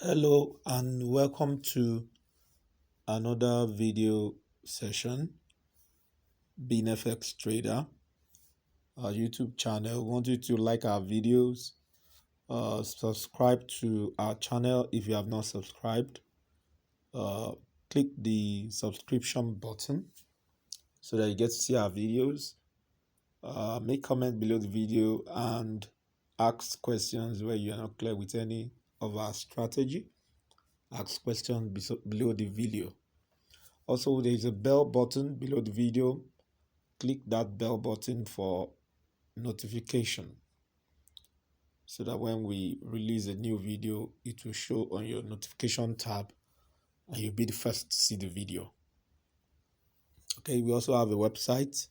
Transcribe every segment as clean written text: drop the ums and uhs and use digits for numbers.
Hello and welcome to another video session. Being FX Trader, our YouTube channel. We want you to like our videos, subscribe to our channel if you have not subscribed. Click the subscription button so that you get to see our videos. Make comment below the video and ask questions where you are not clear with any of our strategy. Ask questions below the video. Also, there is a bell button below the video. Click that bell button for notification so that when we release a new video, it will show on your notification tab and you'll be the first to see the video. Okay, we also have a website,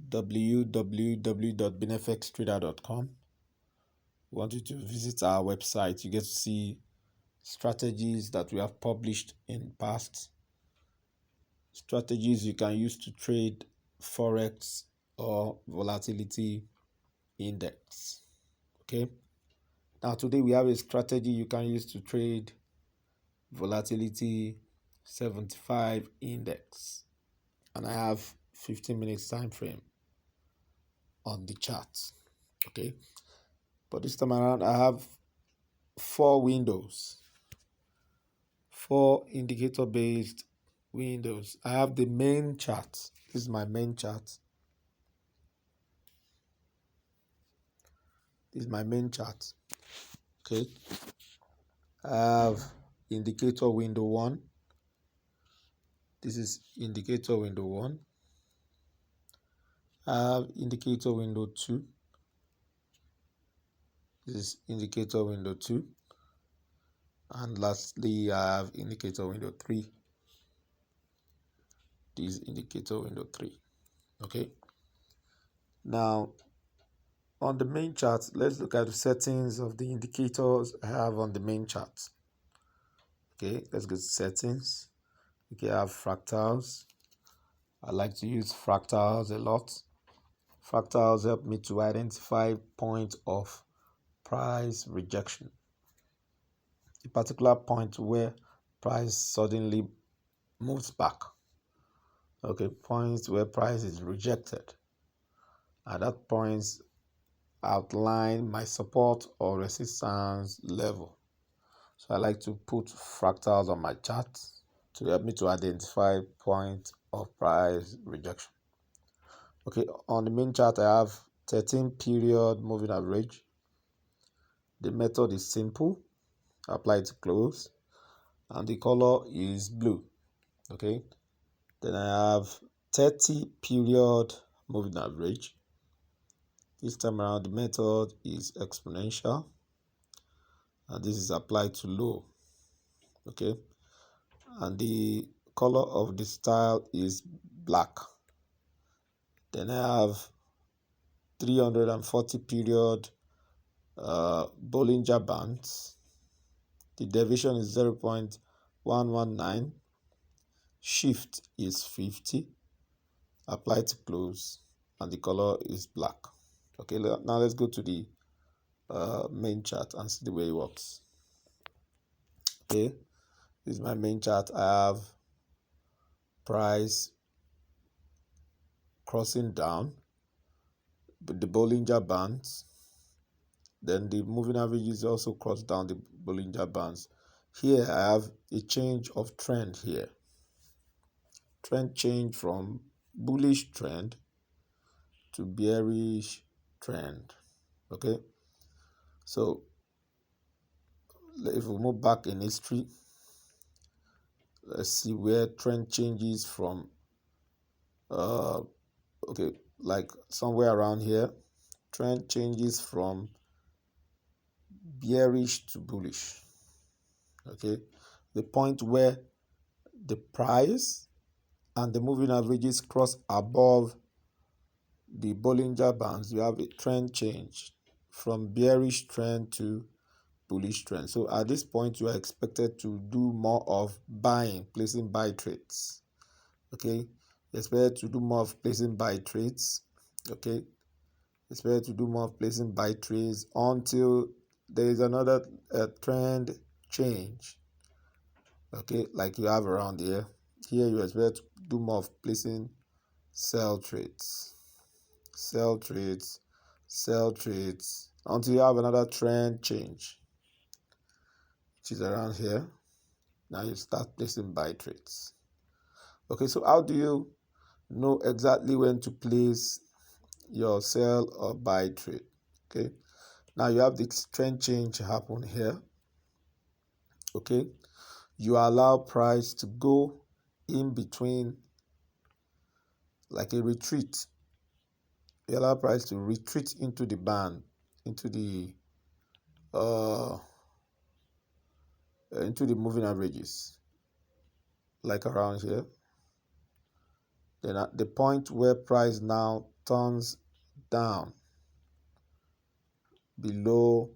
www.binfxtrader.com. We want you to visit our website. You get to see strategies that we have published in past, strategies you can use to trade Forex or volatility index. Okay, now today we have a strategy you can use to trade volatility 75 index, and I have 15 minutes time frame on the chart. Okay, but this time around I have four indicator based windows. I have the main chart. This is my main chart. This is my main chart. Okay, I have indicator window 1. This is indicator window 1. I have indicator window 2. This is indicator window 2. And lastly, I have indicator window 3. This is indicator window 3. Okay. Now, on the main chart, let's look at the settings of the indicators I have on the main chart. Okay, let's go to settings. Okay, I have fractals. I like to use fractals a lot. Fractals help me to identify point of price rejection. A particular point where price suddenly moves back. Okay, points where price is rejected. At that point, outline my support or resistance level. So I like to put fractals on my chart to help me to identify point of price rejection. Okay, on the main chart I have 13 period moving average. The method is simple. Apply to close and the color is blue. Okay, then I have 30 period moving average. This time around the method is exponential and this is applied to low. Okay, and the color of the style is black. Then I have 340 period Bollinger Bands. The deviation is 0.119. Shift is 50. Apply to close and the color is black. Okay, now let's go to the main chart and see the way it works. Okay, this is my main chart. I have price crossing down with the Bollinger Bands. Then the moving average is also crossed down the Bollinger Bands. Here I have a change of trend here. Trend change from bullish trend to bearish trend. Okay, so if we move back in history, let's see where trend changes from okay, like somewhere around here. Trend changes from bearish to bullish. Okay, the point where the price and the moving averages cross above the Bollinger Bands, you have a trend change from bearish trend to bullish trend. So at this point, you are expected to do more of buying, placing buy trades. Okay, expected to do more of placing buy trades. Okay, expected to do more of placing buy trades until there is another trend change, okay, like you have around here. Here you expect to do more of placing sell trades, sell trades, sell trades until you have another trend change, which is around here. Now you start placing buy trades. Okay, so how do you know exactly when to place your sell or buy trade? Okay, now you have the trend change happen here. Okay, you allow price to go in between, like a retreat. You allow price to retreat into the band, into the uh moving averages, like around here. Then at the point where price now turns down below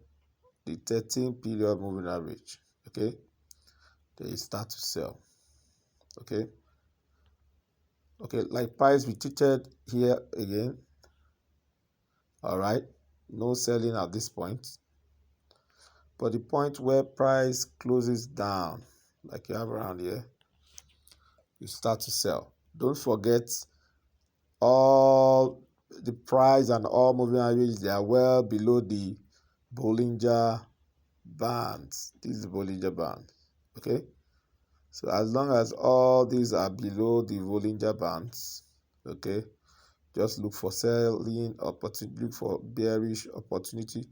the 13 period moving average, okay, then you start to sell. Okay, like price retreated here again. All right, no selling at this point, but the point where price closes down, like you have around here, you start to sell. Don't forget, all the price and all moving averages, they are well below the Bollinger Bands. This is the Bollinger Band. Okay, so as long as all these are below the Bollinger Bands, okay, just look for selling opportunity, look for bearish opportunity,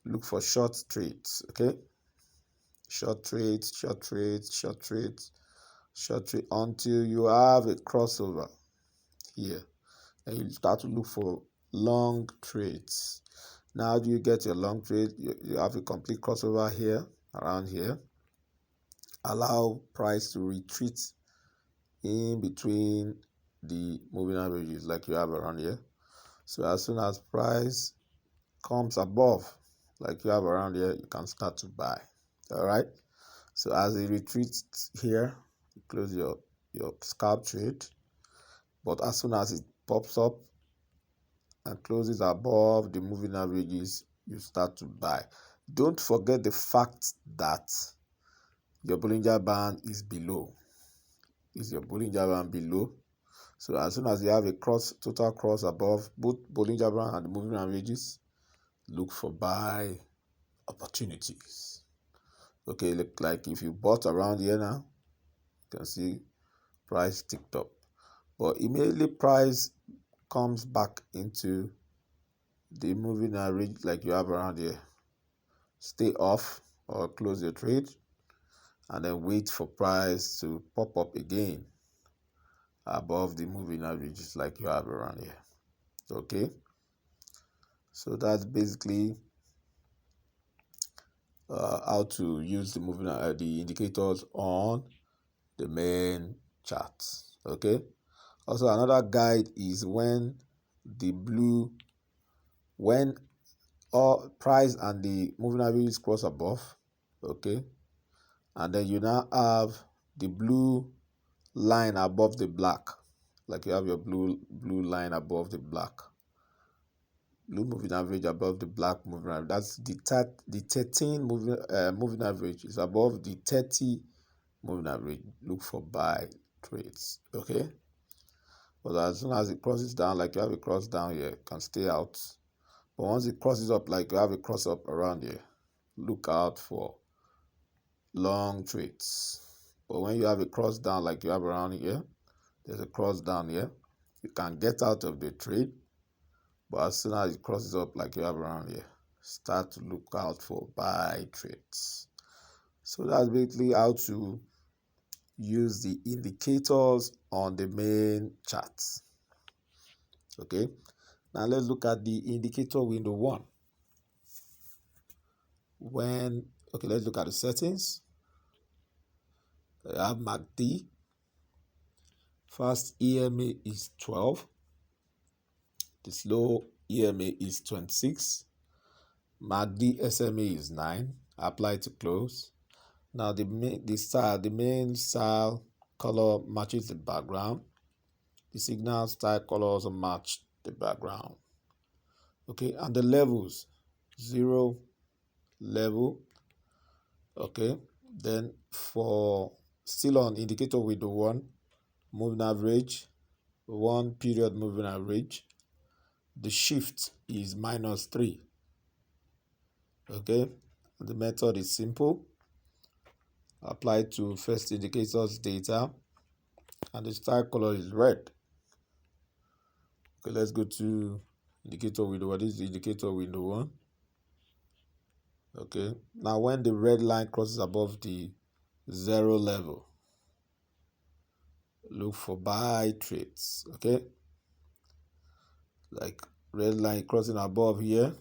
look for short trades. Okay, short trades, short trades, short trades, short trade until you have a crossover here, and you start to look for long trades. Now, how do you get your long trade? You have a complete crossover here, around here. Allow price to retreat in between the moving averages, like you have around here. So as soon as price comes above, like you have around here, you can start to buy. All right, so as it retreats here, you close your scalp trade, but as soon as it pops up and closes above the moving averages, you start to buy. Don't forget the fact that your Bollinger Band is below. Is your Bollinger Band below? So as soon as you have a total cross above both Bollinger Band and the moving averages, look for buy opportunities. Okay, look, like if you bought around here now, you can see price ticked up, but immediately price comes back into the moving average, like you have around here, stay off or close your trade and then wait for price to pop up again above the moving averages, like you have around here. Okay, so that's basically how to use the moving the indicators on the main charts. Okay, also another guide is when all price and the moving averages cross above, okay, and then you now have the blue line above the black, like you have your blue line above the black, blue moving average above the black moving average. That's the 13 moving average is above the 30 moving average. Look for buy trades. Okay, but as soon as it crosses down, like you have a cross down here, you can stay out. But once it crosses up, like you have a cross up around here, look out for long trades. But when you have a cross down, like you have around here, there's a cross down here, you can get out of the trade. But as soon as it crosses up, like you have around here, start to look out for buy trades. So that's basically how to use the indicators on the main charts. Okay, now let's look at the indicator window 1. Let's look at the settings. I have MACD. Fast EMA is 12. The slow EMA is 26. MACD SMA is 9. Apply to close. Now the main style color matches the background. The signal style color also match the background. Okay, and the levels, 0 level. Okay, Then for still on indicator window 1, moving average, 1 period moving average, the shift is -3. Okay, the method is simple. Apply to first indicator's data, and the style color is red. Okay, let's go to indicator window. What is the indicator window 1? Okay, now when the red line crosses above the 0 level, look for buy trades. Okay, like red line crossing above here,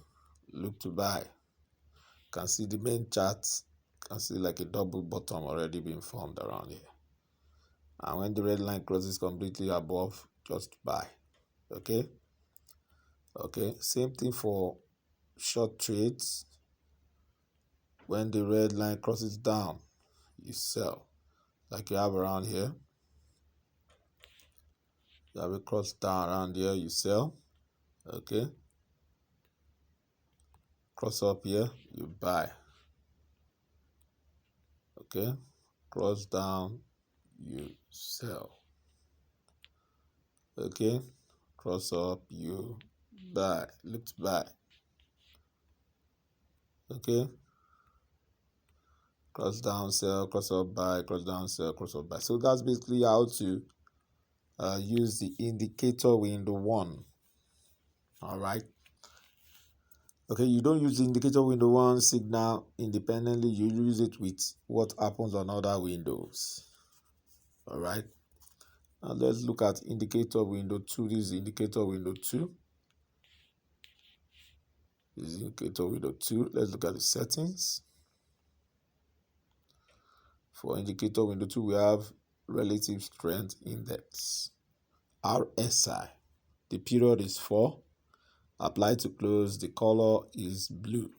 look to buy. You can see the main chart, you can see like a double bottom already being formed around here. And when the red line crosses completely above, just buy. Okay, same thing for short trades. When the red line crosses down, you sell, like you have around here. You have a cross down around here, you sell. Okay, cross up here, you buy. Okay, cross down, you sell. Okay, cross up, you buy, look to buy. Okay, cross down, sell, cross up, buy, cross down, sell, cross up, buy. So that's basically how to use the indicator window 1. All right. Okay, you don't use the indicator window 1 signal independently. You use it with what happens on other windows. All right. Now let's look at indicator window 2. This is indicator window 2. This is indicator window 2. Let's look at the settings. For indicator window 2, we have relative strength index, RSI. The period is 4. Apply to close. The color is blue.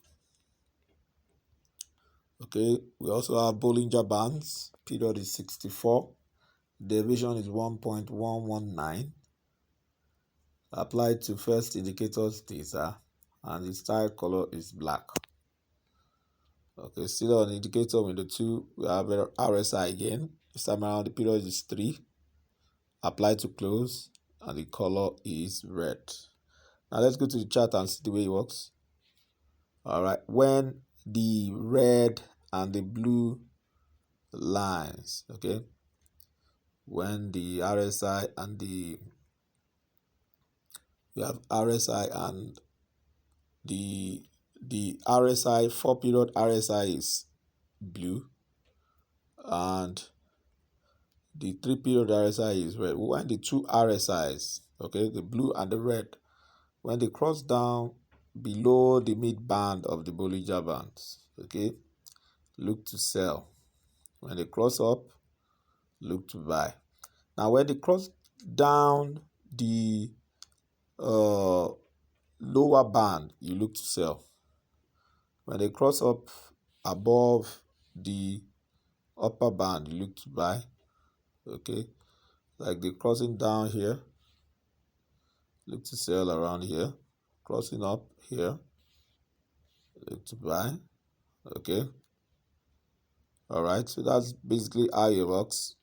Okay, we also have Bollinger Bands. Period is 64. Deviation is 1.119. Apply to first indicator's data, and the style color is black. Okay, still on indicator window 2, we have RSI again. This time around, the period is 3. Apply to close, and the color is red. Now let's go to the chart and see the way it works. All right, when the red and the blue lines, okay, when the RSI and we have RSI and the RSI 4-period RSI is blue, and the 3-period RSI is red. When the two RSIs, okay, the blue and the red, when they cross down below the mid band of the Bollinger Bands, okay, look to sell. When they cross up, look to buy. Now when they cross down the lower band, you look to sell. When they cross up above the upper band, you look to buy. Okay, like the crossing down here, look to sell around here. Crossing up here, look to buy. Okay, all right, so that's basically how it works.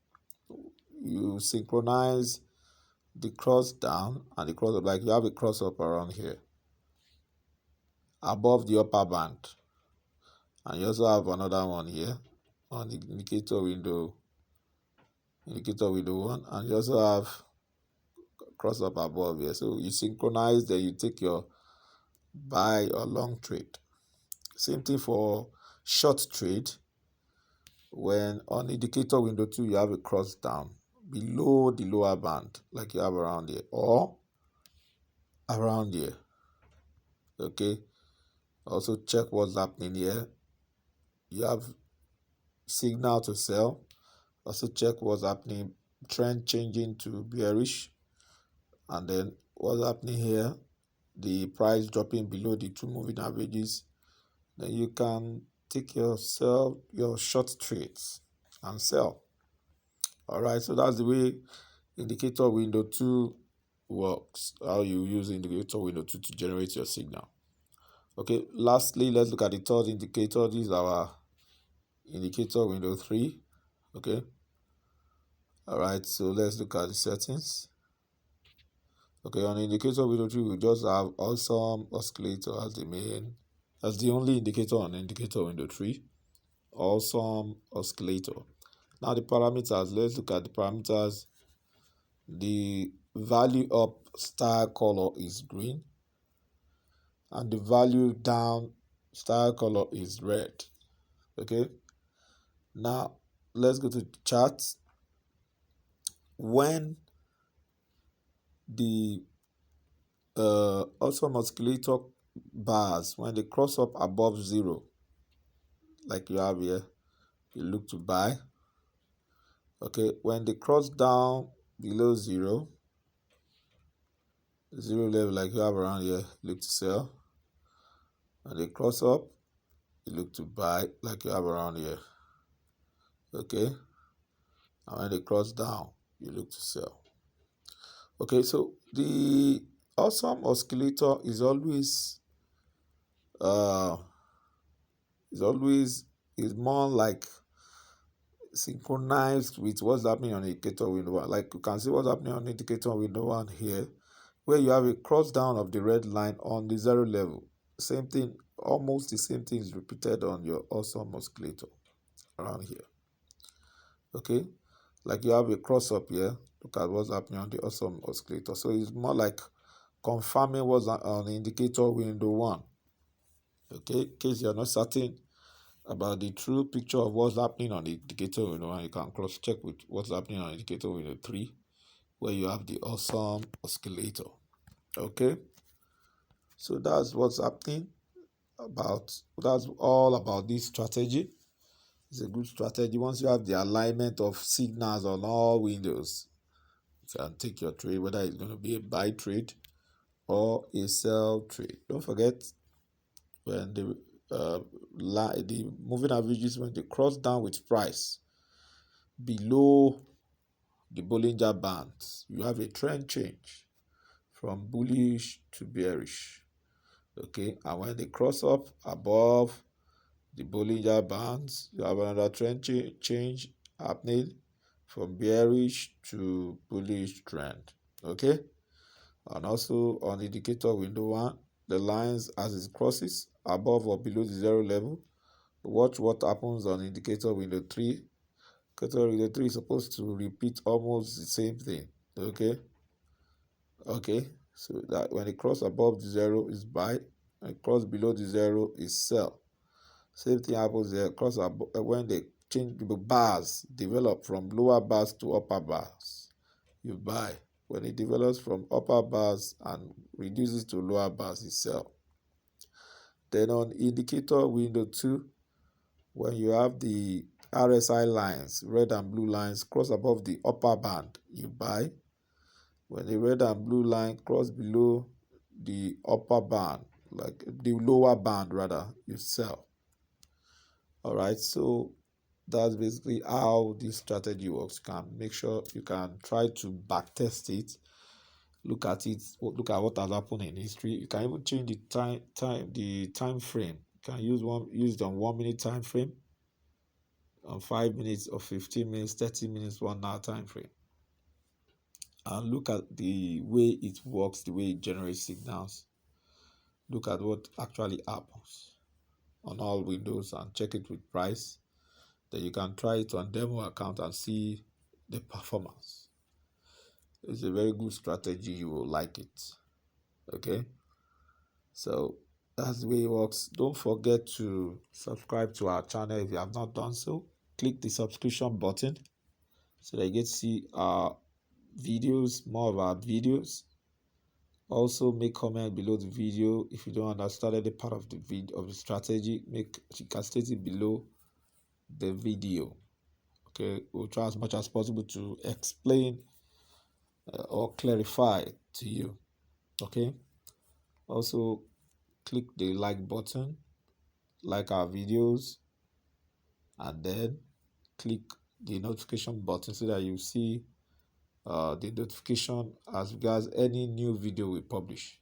You synchronize the cross down and the cross up, like you have a cross up around here above the upper band, and you also have another one here on the indicator window 1, and you also have cross up above here. So you synchronize, then you take your buy or long trade. Same thing for short trade. When on indicator window 2, you have a cross down below the lower band, like you have around here or around here. Okay, also check what's happening here. You have signal to sell. Also check what's happening, trend changing to bearish, and then what's happening here, the price dropping below the 2 moving averages. Then you can take your short trades and sell. All right, so that's the way indicator window 2 works, how you use indicator window 2 to generate your signal. Okay, lastly, let's look at the third indicator. This is our indicator window 3. Okay. All right, so let's look at the settings. Okay, on indicator window 3, we just have awesome oscillator as the main, as the only indicator on indicator window 3. Awesome oscillator. Now the parameters, let's look at the parameters. The value up style color is green, and the value down style color is red. Okay, now let's go to the chart. When the awesome oscillator bars, when they cross up above 0, like you have here, you look to buy. Okay, when they cross down below 0 level, like you have around here, look to sell. When they cross up, you look to buy, like you have around here. Okay, and when they cross down, you look to sell. Okay, so the awesome oscillator is always more like synchronized with what's happening on indicator window 1. Like you can see what's happening on indicator window 1 here, where you have a cross down of the red line on the 0 level. Same thing, almost the same thing is repeated on your awesome oscillator around here. Okay, like you have a cross up here. Look at what's happening on the awesome oscillator. So it's more like confirming what's on the indicator window 1. Okay, in case you're not certain about the true picture of what's happening on the indicator window 1, you can cross check with what's happening on indicator window 3, where you have the awesome oscillator. Okay, so that's what's happening that's all about this strategy. It's a good strategy. Once you have the alignment of signals on all windows, you can take your trade, whether it's going to be a buy trade or a sell trade. Don't forget, when the moving averages, when they cross down with price below the Bollinger Bands, you have a trend change from bullish to bearish. Okay, and when they cross up above the Bollinger Bands, you have another trend change happening from bearish to bullish trend. Okay, and also on indicator window 1, the lines as it crosses above or below the 0 level, watch what happens on indicator window 3. Indicator window 3 is supposed to repeat almost the same thing. Okay, so that when it cross above the 0 is buy, when it cross below the 0 is sell. Same thing happens there. When they change the bars, develop from lower bars to upper bars, you buy. When it develops from upper bars and reduces to lower bars, you sell. Then on indicator window 2, when you have the RSI lines, red and blue lines, cross above the upper band, you buy. When the red and blue line cross below the upper band, like the lower band rather, you sell. All right, so that's basically how this strategy works. You can make sure you can try to back test it, look at it, look at what has happened in history. You can even change the time frame. You can use the 1 minute time frame, on 5 minutes or 15 minutes, 30 minutes, 1 hour time frame, and look at the way it works, the way it generates signals. Look at what actually happens on all windows and check it with price. Then you can try it on demo account and see the performance. It's a very good strategy. You will like it. Okay, so that's the way it works. Don't forget to subscribe to our channel if you have not done so. Click the subscription button so that you get to see our videos, more of our videos. Also, make comment below the video if you don't understand any part of the video of the strategy. You can state it below the video. Okay, we'll try as much as possible to explain or clarify to you. Okay, also click the like button, like our videos, and then click the notification button so that you see the notification as regards any new video we publish.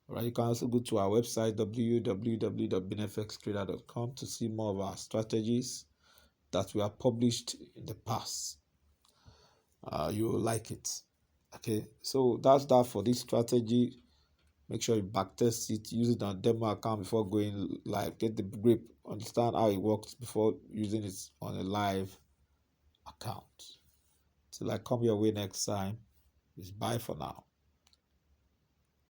All right, you can also go to our website www.binfxtrader.com to see more of our strategies that were published in the past. You will like it. Okay, so that's that for this strategy. Make sure you backtest it, use it on demo account before going live. Get the grip, understand how it works before using it on a live account. Till I come your way next time, it's bye for now.